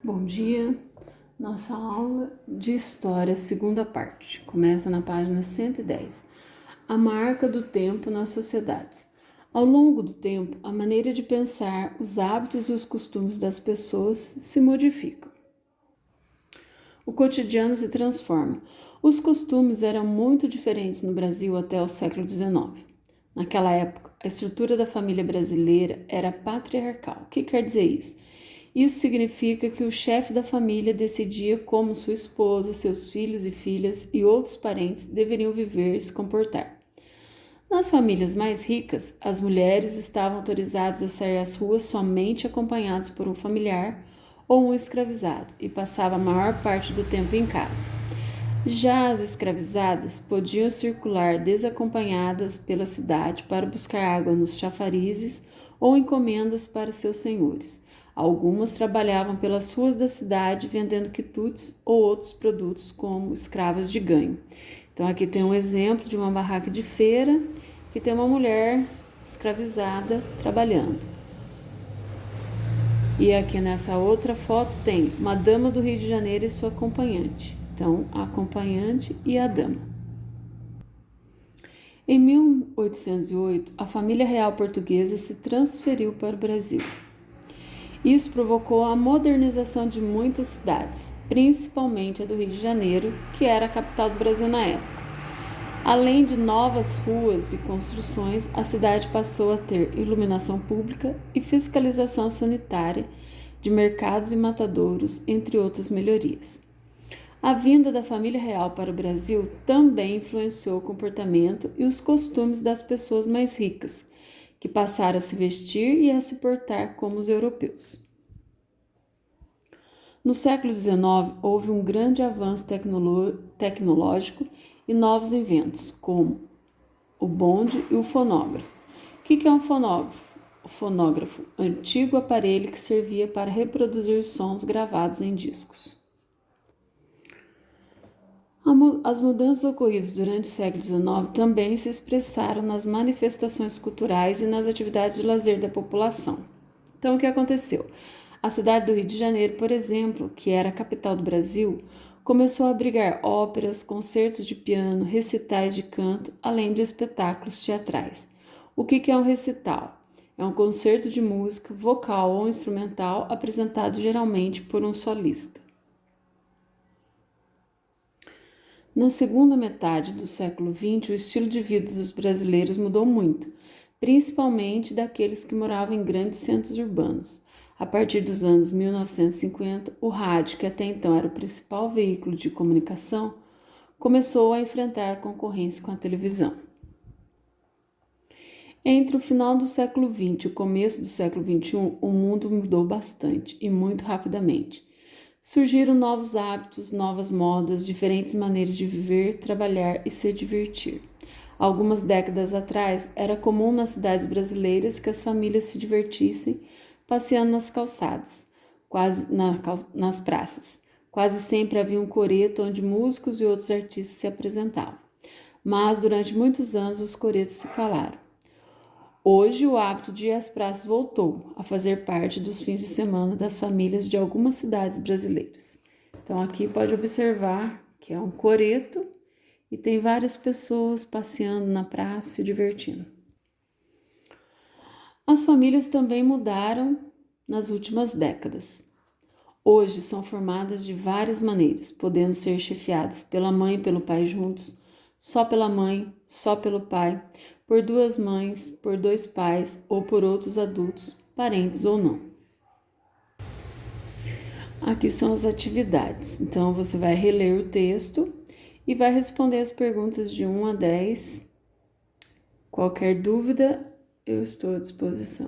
Bom dia, nossa aula de História, segunda parte, começa na página 110. A marca do tempo nas sociedades. Ao longo do tempo, a maneira de pensar, os hábitos e os costumes das pessoas se modificam. O cotidiano se transforma. Os costumes eram muito diferentes no Brasil até o século XIX. Naquela época, a estrutura da família brasileira era patriarcal. O que quer dizer isso? Isso significa que o chefe da família decidia como sua esposa, seus filhos e filhas e outros parentes deveriam viver e se comportar. Nas famílias mais ricas, as mulheres estavam autorizadas a sair às ruas somente acompanhadas por um familiar ou um escravizado e passavam a maior parte do tempo em casa. Já as escravizadas podiam circular desacompanhadas pela cidade para buscar água nos chafarizes ou encomendas para seus senhores. Algumas trabalhavam pelas ruas da cidade vendendo quitutes ou outros produtos como escravas de ganho. Então aqui tem um exemplo de uma barraca de feira que tem uma mulher escravizada trabalhando. E aqui nessa outra foto tem uma dama do Rio de Janeiro e sua acompanhante. Então, a acompanhante e a dama. Em 1808, a família real portuguesa se transferiu para o Brasil. Isso provocou a modernização de muitas cidades, principalmente a do Rio de Janeiro, que era a capital do Brasil na época. Além de novas ruas e construções, a cidade passou a ter iluminação pública e fiscalização sanitária de mercados e matadouros, entre outras melhorias. A vinda da família real para o Brasil também influenciou o comportamento e os costumes das pessoas mais ricas, que passaram a se vestir e a se portar como os europeus. No século XIX, houve um grande avanço tecnológico e novos inventos, como o bonde e o fonógrafo. O que é um fonógrafo? O fonógrafo, antigo aparelho que servia para reproduzir sons gravados em discos. As mudanças ocorridas durante o século XIX também se expressaram nas manifestações culturais e nas atividades de lazer da população. Então, o que aconteceu? A cidade do Rio de Janeiro, por exemplo, que era a capital do Brasil, começou a abrigar óperas, concertos de piano, recitais de canto, além de espetáculos teatrais. O que é um recital? É um concerto de música, vocal ou instrumental, apresentado geralmente por um solista. Na segunda metade do século XX, o estilo de vida dos brasileiros mudou muito, principalmente daqueles que moravam em grandes centros urbanos. A partir dos anos 1950, o rádio, que até então era o principal veículo de comunicação, começou a enfrentar concorrência com a televisão. Entre o final do século XX e o começo do século XXI, o mundo mudou bastante e muito rapidamente. Surgiram novos hábitos, novas modas, diferentes maneiras de viver, trabalhar e se divertir. Algumas décadas atrás, era comum nas cidades brasileiras que as famílias se divertissem passeando nas calçadas, nas praças. Quase sempre havia um coreto onde músicos e outros artistas se apresentavam. Mas durante muitos anos os coretos se calaram. Hoje, o hábito de ir às praças voltou a fazer parte dos fins de semana das famílias de algumas cidades brasileiras. Então, aqui pode observar que é um coreto e tem várias pessoas passeando na praça, se divertindo. As famílias também mudaram nas últimas décadas. Hoje são formadas de várias maneiras, podendo ser chefiadas pela mãe e pelo pai juntos, só pela mãe, só pelo pai, por duas mães, por dois pais ou por outros adultos, parentes ou não. Aqui são as atividades. Então, você vai reler o texto e vai responder as perguntas de 1 a 10. Qualquer dúvida, eu estou à disposição.